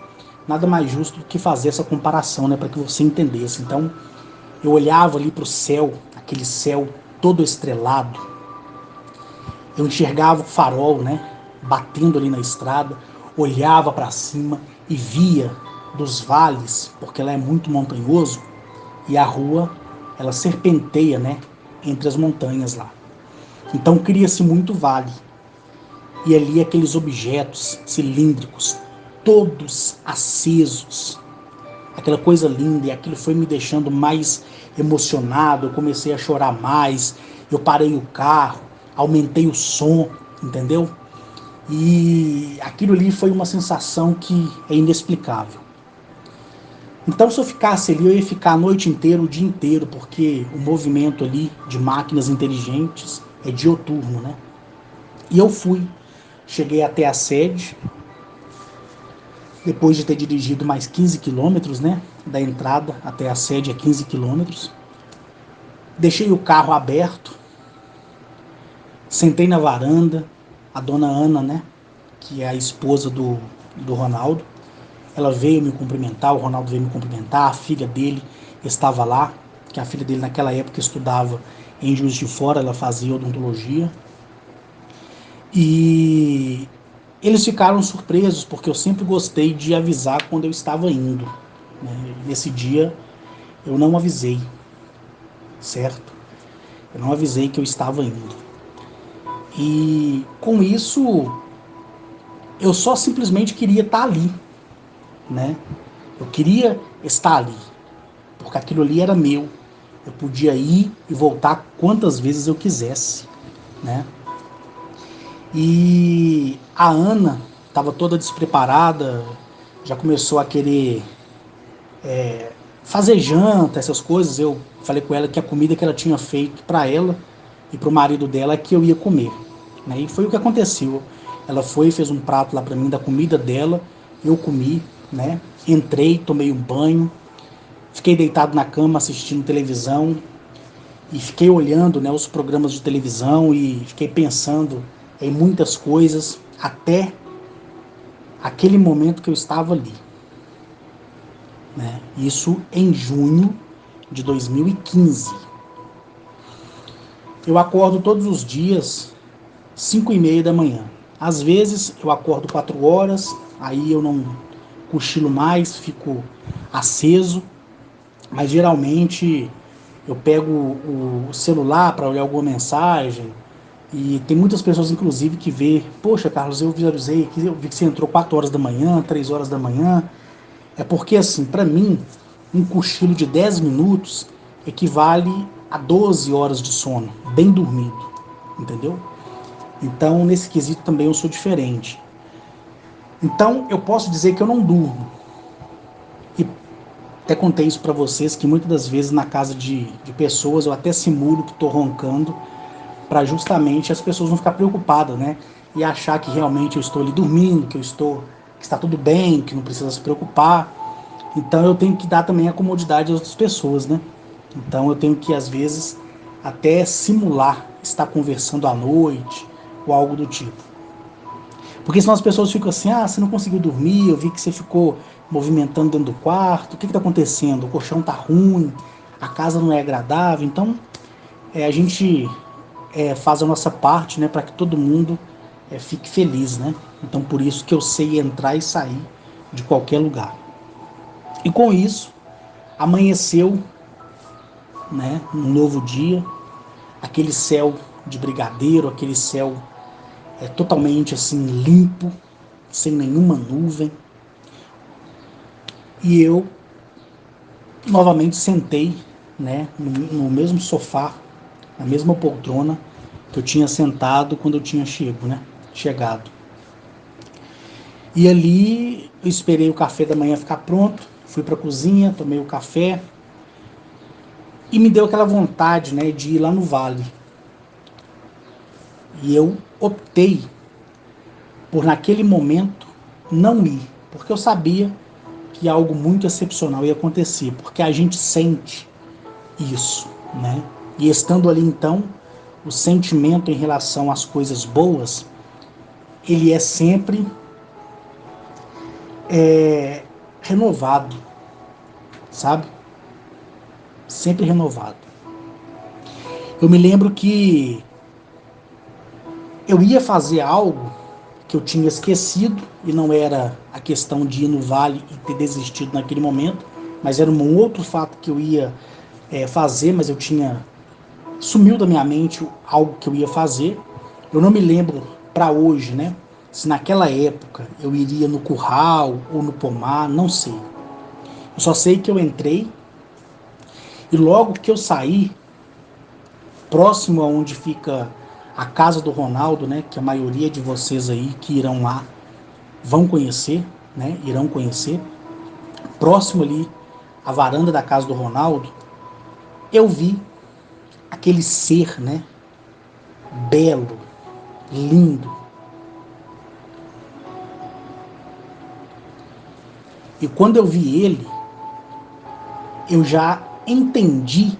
nada mais justo do que fazer essa comparação, né, para que você entendesse. Então, eu olhava ali para o céu, aquele céu todo estrelado, eu enxergava o farol, né, batendo ali na estrada, olhava para cima e via dos vales, porque ela é muito montanhoso, e a rua, ela serpenteia, né, entre as montanhas lá. Então cria-se muito vale. E ali aqueles objetos cilíndricos, todos acesos, aquela coisa linda, e aquilo foi me deixando mais emocionado, eu comecei a chorar mais, eu parei o carro, aumentei o som, entendeu? E aquilo ali foi uma sensação que é inexplicável. Então, se eu ficasse ali, eu ia ficar a noite inteira, o dia inteiro, porque o movimento ali de máquinas inteligentes é dioturno, né? E eu fui, cheguei até a sede, depois de ter dirigido mais 15 quilômetros, né? Da entrada até a sede é 15 quilômetros. Deixei o carro aberto, sentei na varanda, a dona Ana, né? Que é a esposa do Ronaldo. Ela veio me cumprimentar, o Ronaldo veio me cumprimentar, a filha dele estava lá, que a filha dele naquela época estudava em Juiz de Fora, ela fazia odontologia. E eles ficaram surpresos, porque eu sempre gostei de avisar quando eu estava indo, né? Nesse dia eu não avisei, certo? Eu não avisei que eu estava indo. E com isso, eu só simplesmente queria estar ali, né? Eu queria estar ali, porque aquilo ali era meu. Eu podia ir e voltar quantas vezes eu quisesse, né? E a Ana estava toda despreparada, já começou a querer fazer janta, essas coisas. Eu falei com ela que a comida que ela tinha feito para ela e para o marido dela é que eu ia comer, né? E foi o que aconteceu. Ela foi e fez um prato lá para mim da comida dela, eu comi, né? Entrei, tomei um banho, fiquei deitado na cama assistindo televisão e fiquei olhando, né, os programas de televisão e fiquei pensando em muitas coisas até aquele momento que eu estava ali, né? Isso em junho de 2015. Eu acordo todos os dias 5h30 da manhã. Às vezes eu acordo 4 horas, aí eu não cochilo mais, fico aceso, mas geralmente eu pego o celular para olhar alguma mensagem, e tem muitas pessoas inclusive que poxa Carlos, eu visualizei, eu vi que você entrou 4 horas da manhã, 3 horas da manhã, É porque, assim, para mim, um cochilo de 10 minutos equivale a 12 horas de sono, bem dormido, entendeu? Então, nesse quesito também eu sou diferente. Então, eu posso dizer que eu não durmo. E até contei isso para vocês, que muitas das vezes na casa de pessoas eu até simulo que estou roncando, para justamente as pessoas não ficar preocupadas, né? E achar que realmente eu estou ali dormindo, que está tudo bem, que não precisa se preocupar. Então eu tenho que dar também a comodidade às outras pessoas, né? Então eu tenho que, às vezes, até simular estar conversando à noite ou algo do tipo. Porque senão as pessoas ficam assim, ah, você não conseguiu dormir, eu vi que você ficou movimentando dentro do quarto, o que está acontecendo? O colchão está ruim, a casa não é agradável. Então a gente faz a nossa parte, né, para que todo mundo fique feliz, né? Então por isso que eu sei entrar e sair de qualquer lugar. E com isso, amanheceu, né, um novo dia, aquele céu de brigadeiro, aquele céu totalmente assim limpo, sem nenhuma nuvem. E eu novamente sentei, né, no mesmo sofá, na mesma poltrona que eu tinha sentado quando eu tinha chegado. E ali eu esperei o café da manhã ficar pronto, fui para a cozinha, tomei o café e me deu aquela vontade, né, de ir lá no vale. E eu optei por, naquele momento, não ir, porque eu sabia que algo muito excepcional ia acontecer, porque a gente sente isso, né? E estando ali então, o sentimento em relação às coisas boas, ele é sempre renovado, sabe? Sempre renovado. Eu me lembro que eu ia fazer algo que eu tinha esquecido, e não era a questão de ir no vale e ter desistido naquele momento, mas era um outro fato que eu ia fazer, mas eu tinha sumiu da minha mente algo que eu ia fazer. Eu não me lembro para hoje, né? Se naquela época eu iria no curral ou no pomar, não sei. Eu só sei que eu entrei e logo que eu saí, próximo aonde fica a casa do Ronaldo, né? Que a maioria de vocês aí que irão lá vão conhecer, né? Irão conhecer. Próximo ali à varanda da casa do Ronaldo, eu vi aquele ser, né? Belo, lindo. E quando eu vi ele, eu já entendi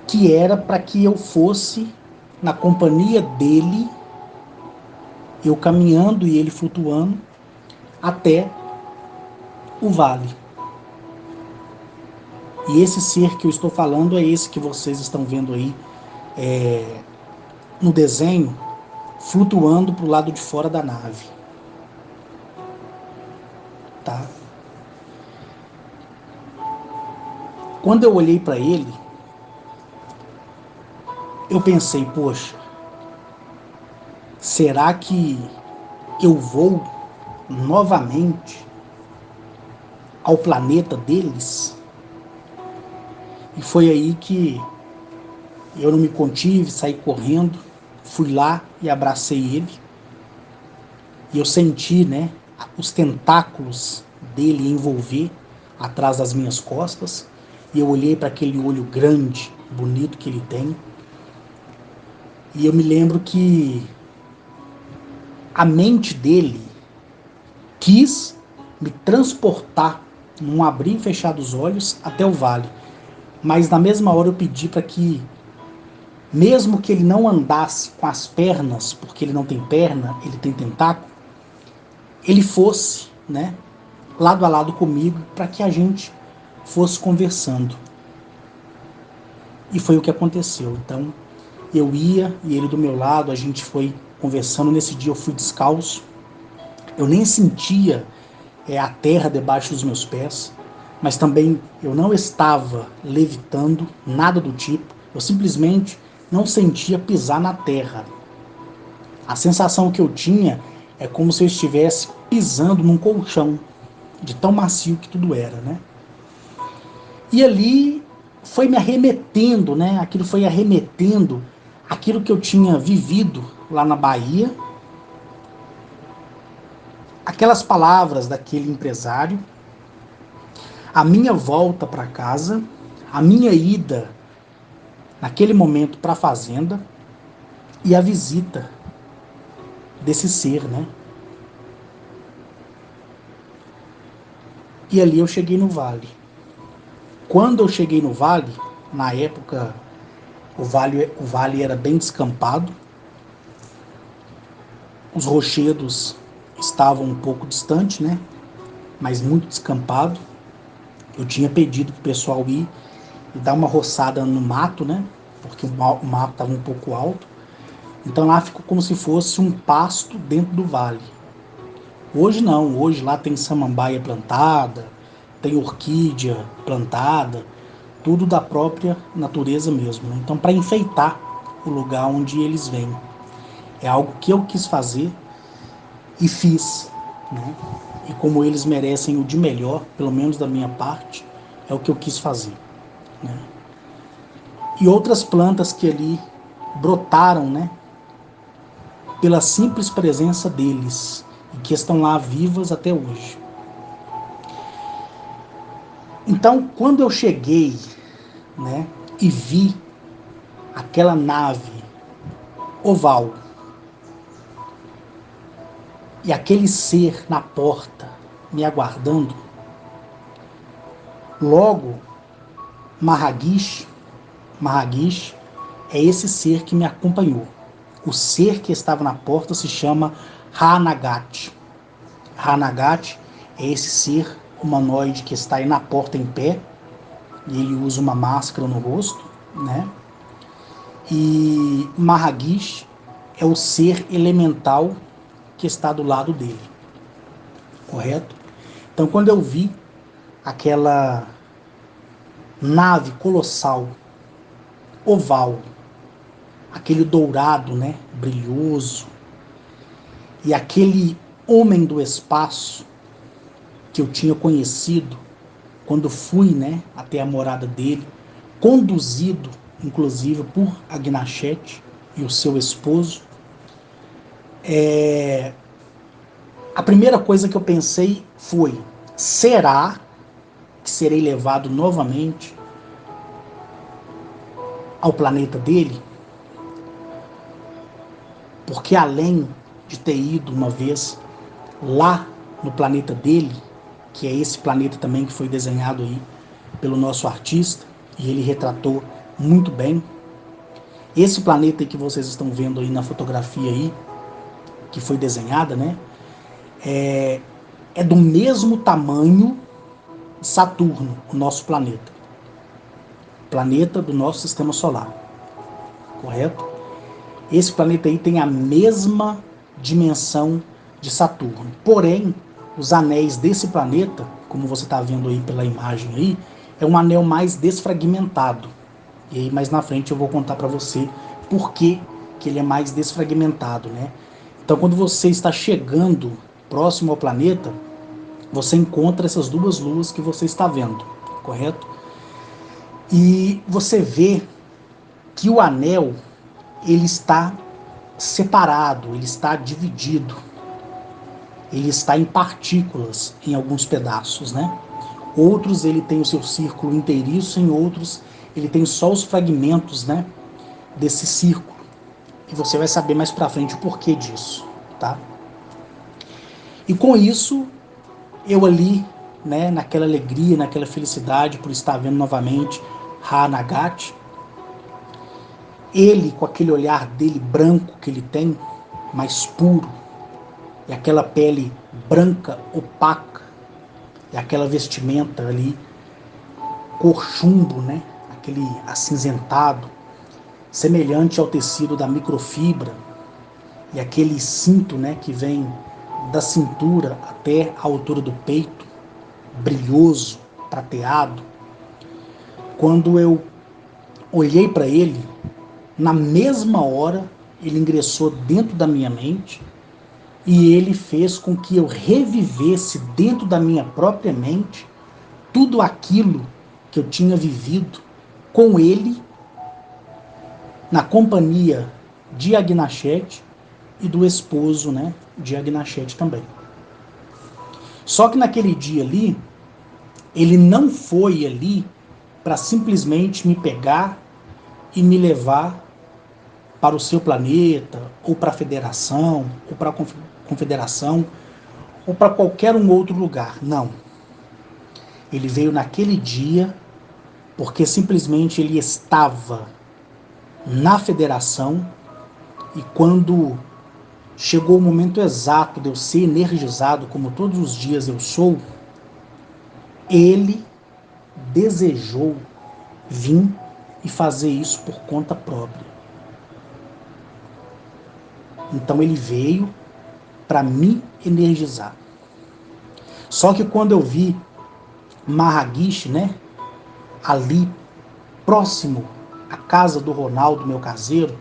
que era para que eu fosse na companhia dele, eu caminhando e ele flutuando até o vale. E esse ser que eu estou falando é esse que vocês estão vendo aí no desenho, flutuando para o lado de fora da nave, tá? Quando eu olhei para ele, eu pensei, poxa, será que eu vou novamente ao planeta deles? E foi aí que eu não me contive, saí correndo, fui lá e abracei ele. E eu senti, né, os tentáculos dele envolver atrás das minhas costas. E eu olhei para aquele olho grande, bonito que ele tem. E eu me lembro que a mente dele quis me transportar num abrir e fechar dos olhos até o vale. Mas na mesma hora eu pedi para que, mesmo que ele não andasse com as pernas, porque ele não tem perna, ele tem tentáculo, ele fosse, né, lado a lado comigo, para que a gente fosse conversando. E foi o que aconteceu. Então, eu ia e ele do meu lado, a gente foi conversando. Nesse dia eu fui descalço, eu nem sentia a terra debaixo dos meus pés, mas também eu não estava levitando, nada do tipo. Eu simplesmente não sentia pisar na terra. A sensação que eu tinha é como se eu estivesse pisando num colchão. de tão macio que tudo era, né? E ali foi me arremetendo, né? Aquilo foi arremetendo aquilo que eu tinha vivido lá na Bahia, aquelas palavras daquele empresário, a minha volta para casa, a minha ida naquele momento para a fazenda e a visita desse ser, né? E ali eu cheguei no vale. Quando eu cheguei no vale, na época o vale era bem descampado, os rochedos estavam um pouco distantes, né? Mas muito descampado. Eu tinha pedido para o pessoal ir e dar uma roçada no mato, né? Porque o mato estava um pouco alto. Então lá ficou como se fosse um pasto dentro do vale. Hoje não, hoje lá tem samambaia plantada, tem orquídea plantada, tudo da própria natureza mesmo, né? Então, para enfeitar o lugar onde eles vêm. É algo que eu quis fazer e fiz, né? E como eles merecem o de melhor, pelo menos da minha parte, é o que eu quis fazer, né? E outras plantas que ali brotaram, né? Pela simples presença deles e que estão lá vivas até hoje. Então, quando eu cheguei, né, e vi aquela nave oval e aquele ser na porta me aguardando, logo Marragish é esse ser que me acompanhou. O ser que estava na porta se chama Hanagat. Hanagat é esse ser humanoide que está aí na porta em pé, e ele usa uma máscara no rosto, né? E Marragish é o ser elemental que está do lado dele, correto? Então, quando eu vi aquela nave colossal, oval, aquele dourado, né, brilhoso, e aquele homem do espaço que eu tinha conhecido quando fui, né, até a morada dele, conduzido, inclusive, por Agnachete e o seu esposo, a primeira coisa que eu pensei foi: será que serei levado novamente ao planeta dele? Porque além de ter ido uma vez lá no planeta dele, que é esse planeta também que foi desenhado aí pelo nosso artista, e ele retratou muito bem. Esse planeta que vocês estão vendo aí na fotografia aí, que foi desenhada, né? É do mesmo tamanho de Saturno, o nosso planeta. Planeta do nosso sistema solar, correto? Esse planeta aí tem a mesma dimensão de Saturno. Porém, os anéis desse planeta, como você está vendo aí pela imagem aí, é um anel mais desfragmentado. E aí mais na frente eu vou contar para você por que ele é mais desfragmentado, né? Então, quando você está chegando próximo ao planeta, você encontra essas duas luas que você está vendo, correto? E você vê que o anel ele está separado, ele está dividido, ele está em partículas em alguns pedaços, né? Outros ele tem o seu círculo inteiriço, em outros ele tem só os fragmentos, né, desse círculo. E você vai saber mais pra frente o porquê disso, tá? E com isso, eu ali, né, naquela alegria, naquela felicidade por estar vendo novamente Hanagat, ele com aquele olhar dele branco que ele tem, mais puro, e aquela pele branca, opaca, e aquela vestimenta ali, cor chumbo, né? Aquele acinzentado, semelhante ao tecido da microfibra, e aquele cinto, né, que vem da cintura até a altura do peito, brilhoso, prateado. Quando eu olhei para ele, na mesma hora ele ingressou dentro da minha mente E ele fez com que eu revivesse dentro da minha própria mente tudo aquilo que eu tinha vivido com ele, na companhia de Agnachete e do esposo, né, de Agnachete também. Só que naquele dia ali, ele não foi ali para simplesmente me pegar e me levar para o seu planeta, ou para a federação, ou para a confederação, ou para qualquer um outro lugar. Não. Ele veio naquele dia porque simplesmente ele estava na federação e quando chegou o momento exato de eu ser energizado, como todos os dias eu sou, ele desejou vir e fazer isso por conta própria. Então ele veio para me energizar. Só que quando eu vi Marraguiche, né, ali próximo à casa do Ronaldo, meu caseiro,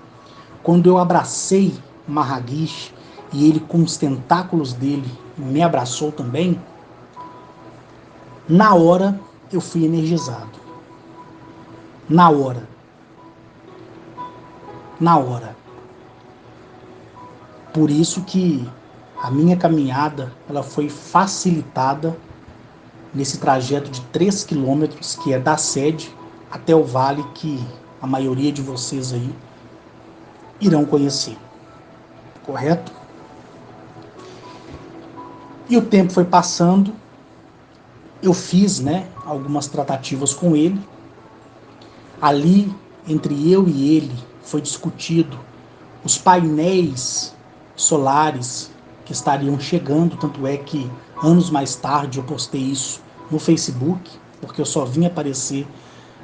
quando eu abracei Marraguiche e ele com os tentáculos dele me abraçou também, na hora eu fui energizado. Na hora. Na hora. Por isso que a minha caminhada ela foi facilitada nesse trajeto de 3 quilômetros, que é da sede até o vale, que a maioria de vocês aí irão conhecer. Correto? E o tempo foi passando, eu fiz, né, algumas tratativas com ele. Ali, entre eu e ele, foi discutido os painéis solares que estariam chegando, tanto é que anos mais tarde eu postei isso no Facebook, porque eu só vim aparecer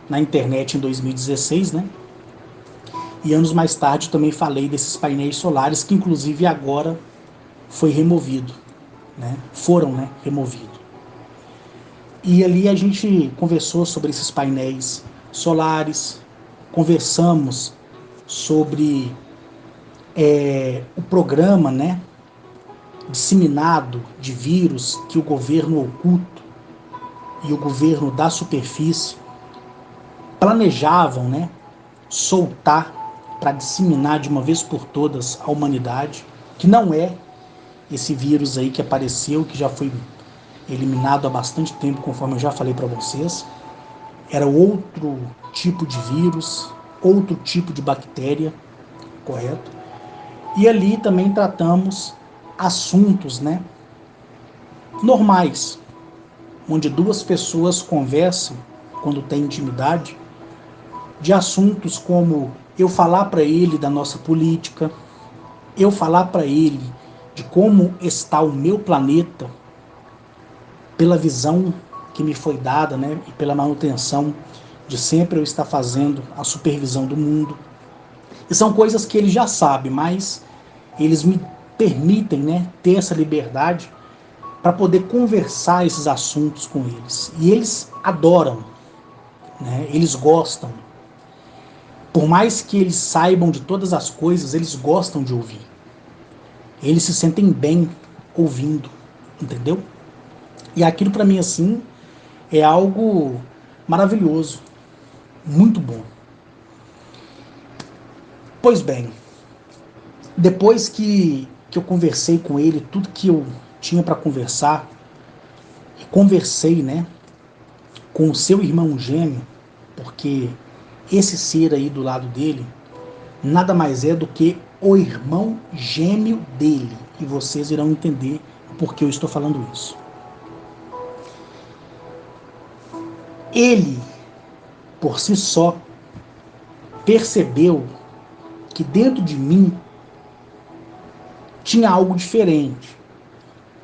na internet em 2016, né? E anos mais tarde também falei desses painéis solares, que inclusive agora foi removido, né? Foram, né, removidos. E ali a gente conversou sobre esses painéis solares, conversamos sobre o programa, né, disseminado de vírus que o governo oculto e o governo da superfície planejavam, né, soltar para disseminar de uma vez por todas a humanidade, que não é esse vírus aí que apareceu, que já foi eliminado há bastante tempo, conforme eu já falei para vocês. Era outro tipo de vírus, outro tipo de bactéria, correto? E ali também tratamos assuntos, né, normais, onde duas pessoas conversam quando tem intimidade, de assuntos como eu falar para ele da nossa política, eu falar para ele de como está o meu planeta, pela visão que me foi dada, né, e pela manutenção de sempre eu estar fazendo a supervisão do mundo. E são coisas que ele já sabe, mas eles me permitem, né, ter essa liberdade para poder conversar esses assuntos com eles. E eles adoram, né, eles gostam. Por mais que eles saibam de todas as coisas, eles gostam de ouvir. Eles se sentem bem ouvindo, entendeu? E aquilo para mim assim é algo maravilhoso, muito bom. Pois bem, depois que eu conversei com ele, tudo que eu tinha para conversar, conversei, né, com o seu irmão gêmeo, porque esse ser aí do lado dele nada mais é do que o irmão gêmeo dele. E vocês irão entender por que eu estou falando isso. Ele, por si só, percebeu que dentro de mim tinha algo diferente.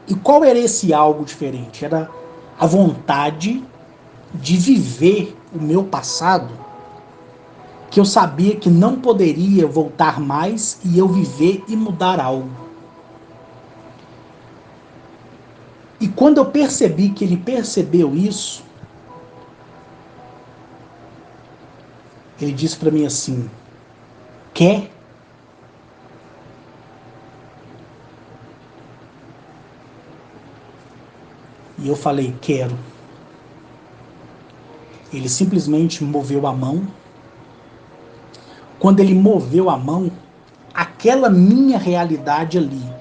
E qual era esse algo diferente? Era a vontade de viver o meu passado, que eu sabia que não poderia voltar mais e eu viver e mudar algo. E quando eu percebi que ele percebeu isso, ele disse para mim assim: quer? E eu falei, quero. Ele simplesmente moveu a mão. Quando ele moveu a mão, aquela minha realidade ali